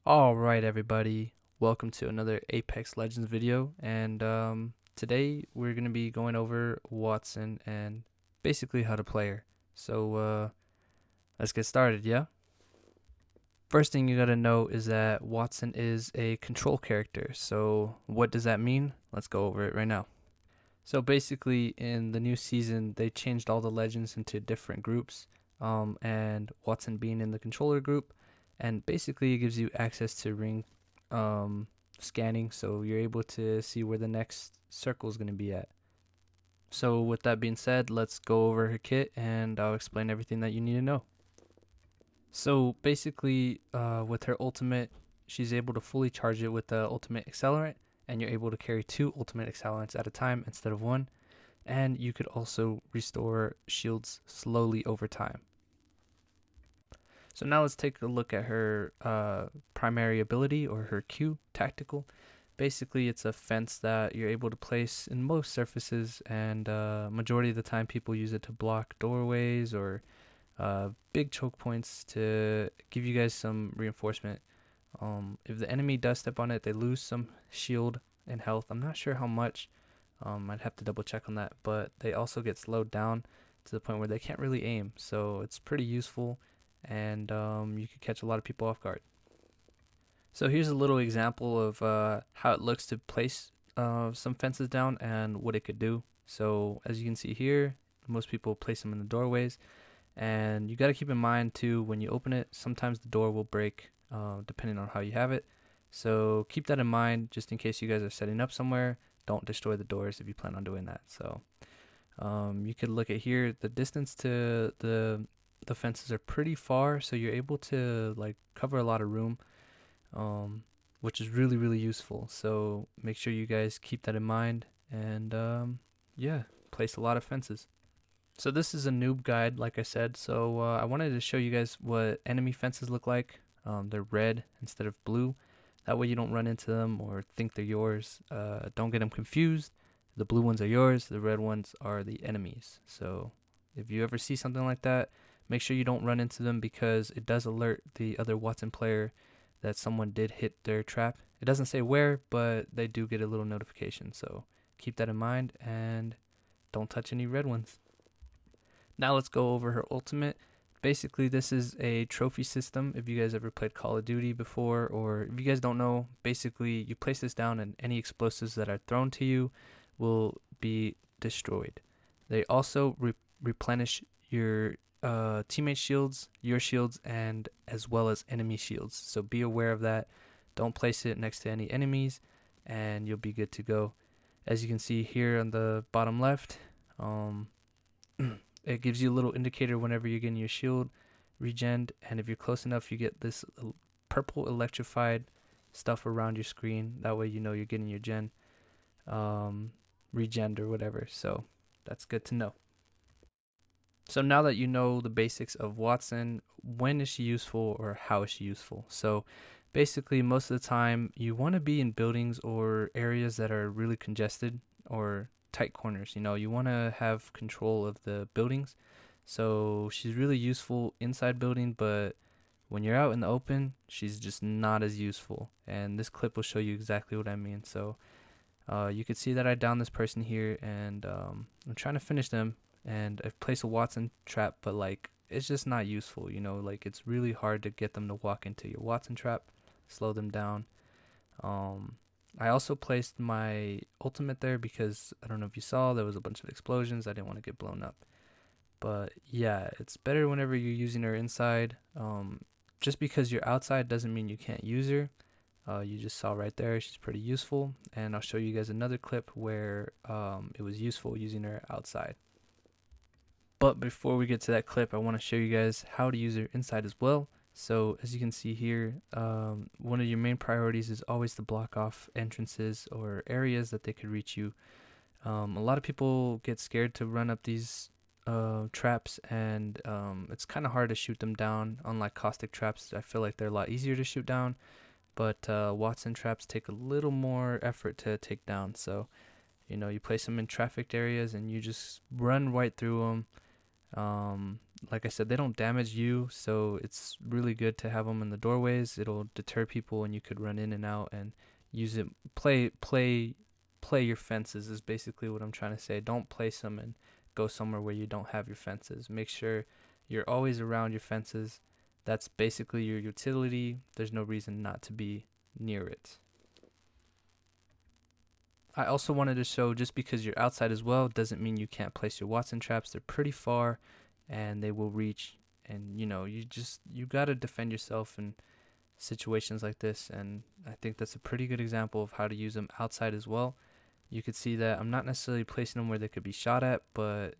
Alright everybody, welcome to another Apex Legends video, and today we're going to be going over Wattson and basically how to play her. So let's get started, yeah? First thing you gotta know is that Wattson is a control character, so what does that mean? Let's go over it right now. So basically in the new season they changed all the legends into different groups, and Wattson being in the controller group, and basically it gives you access to ring um, scanning, so you're able to see where the next circle is going to be at. So with that being said, let's go over her kit and I'll explain everything that you need to know. So basically, with her ultimate, she's able to fully charge it with the ultimate accelerant, and you're able to carry two ultimate accelerants at a time instead of one. And you could also restore shields slowly over time. So now let's take a look at her primary ability, or her Q, tactical. Basically, it's a fence that you're able to place in most surfaces, and majority of the time people use it to block doorways or big choke points to give you guys some reinforcement. If the enemy does step on it, they lose some shield and health. I'm not sure how much. I'd have to double check on that, but they also get slowed down to the point where they can't really aim. So it's pretty useful, and you could catch a lot of people off guard. So here's a little example of how it looks to place some fences down and what it could do. So as you can see here, most people place them in the doorways, and you got to keep in mind too, when you open it, sometimes the door will break depending on how you have it. So keep that in mind just in case you guys are setting up somewhere. Don't destroy the doors if you plan on doing that. So you could look at here, the distance to the fences are pretty far, so you're able to like cover a lot of room, um, which is really useful. So make sure you guys keep that in mind, and yeah, place a lot of fences. So this is a noob guide, like I said. So I wanted to show you guys what enemy fences look like. They're red instead of blue. That way you don't run into them or think they're yours. Don't get them confused. The blue ones are yours. The red ones are the enemies. So if you ever see something like that, make sure you don't run into them, because it does alert the other Wattson player that someone did hit their trap. It doesn't say where, but they do get a little notification. So keep that in mind and don't touch any red ones. Now let's go over her ultimate. Basically, this is a trophy system. If you guys ever played Call of Duty before, or if you guys don't know, basically you place this down and any explosives that are thrown to you will be destroyed. They also replenish your teammate shields, your shields, and as well as enemy shields. So be aware of that. Don't place it next to any enemies, and you'll be good to go. As you can see here on the bottom left, it gives you a little indicator whenever you're getting your shield regened, and if you're close enough, you get this purple electrified stuff around your screen. That way you know you're getting your gen regened or whatever. So that's good to know. So now that you know the basics of Wattson, when is she useful or how is she useful? So basically, most of the time you want to be in buildings or areas that are really congested or tight corners. You want to have control of the buildings. So she's really useful inside building, but when you're out in the open, she's just not as useful. And this clip will show you exactly what I mean. So you could see that I downed this person here, and I'm trying to finish them, and I've placed a Wattson trap, but like it's just not useful. Like it's really hard to get them to walk into your Wattson trap, slow them down. um I also placed my ultimate there because I don't know if you saw, there was a bunch of explosions. I didn't want to get blown up. But yeah, it's better whenever you're using her inside. Just because you're outside doesn't mean you can't use her. You just saw right there, she's pretty useful, and I'll show you guys another clip where it was useful using her outside. But before we get to that clip, I want to show you guys how to use her inside as well. So as you can see here, one of your main priorities is always to block off entrances or areas that they could reach you. A lot of people get scared to run up these traps, and it's kind of hard to shoot them down. Unlike caustic traps, I feel like they're a lot easier to shoot down, but Wattson traps take a little more effort to take down. So you place them in trafficked areas and you just run right through them. like I said, they don't damage you, so it's really good to have them in the doorways. It'll deter people, and you could run in and out and use it. Play your fences is basically what I'm trying to say. Don't place them and go somewhere where you don't have your fences. Make sure you're always around your fences. That's basically your utility. There's no reason not to be near it. I also wanted to show, just because you're outside as well doesn't mean you can't place your Wattson traps. They're pretty far and they will reach, and you got to defend yourself in situations like this, and I think that's a pretty good example of how to use them outside as well. You could see that I'm not necessarily placing them where they could be shot at, but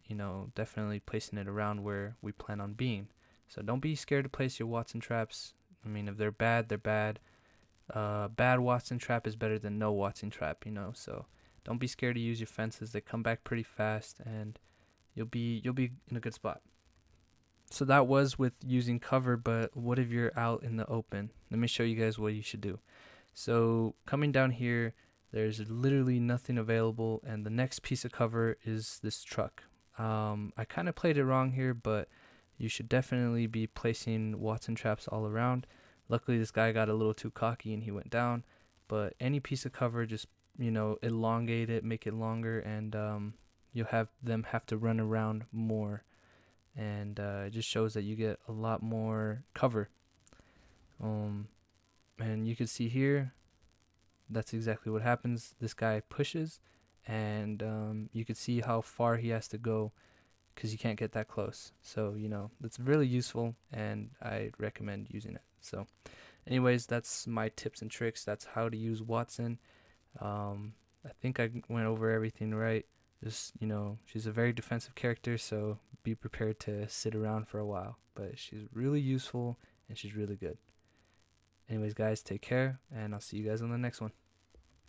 definitely placing it around where we plan on being. So don't be scared to place your Wattson traps. I mean, if they're bad, they're bad. Bad Wattson trap is better than no Wattson trap. So don't be scared to use your fences. They come back pretty fast, and you'll be in a good spot. So that was with using cover, but what if you're out in the open? Let me show you guys what you should do. So coming down here, there's literally nothing available, and the next piece of cover is this truck. I kind of played it wrong here, but you should definitely be placing Wattson traps all around. Luckily, this guy got a little too cocky and he went down. But any piece of cover, just elongate it, make it longer, and you'll have them have to run around more, and it just shows that you get a lot more cover. And you can see here, that's exactly what happens. This guy pushes, and you can see how far he has to go because you can't get that close. So that's really useful, and I recommend using it. So anyways, that's my tips and tricks. That's how to use Wattson. I think I went over everything right. Just she's a very defensive character, so be prepared to sit around for a while, but she's really useful and she's really good. Anyways, guys, take care, and I'll see you guys on the next one.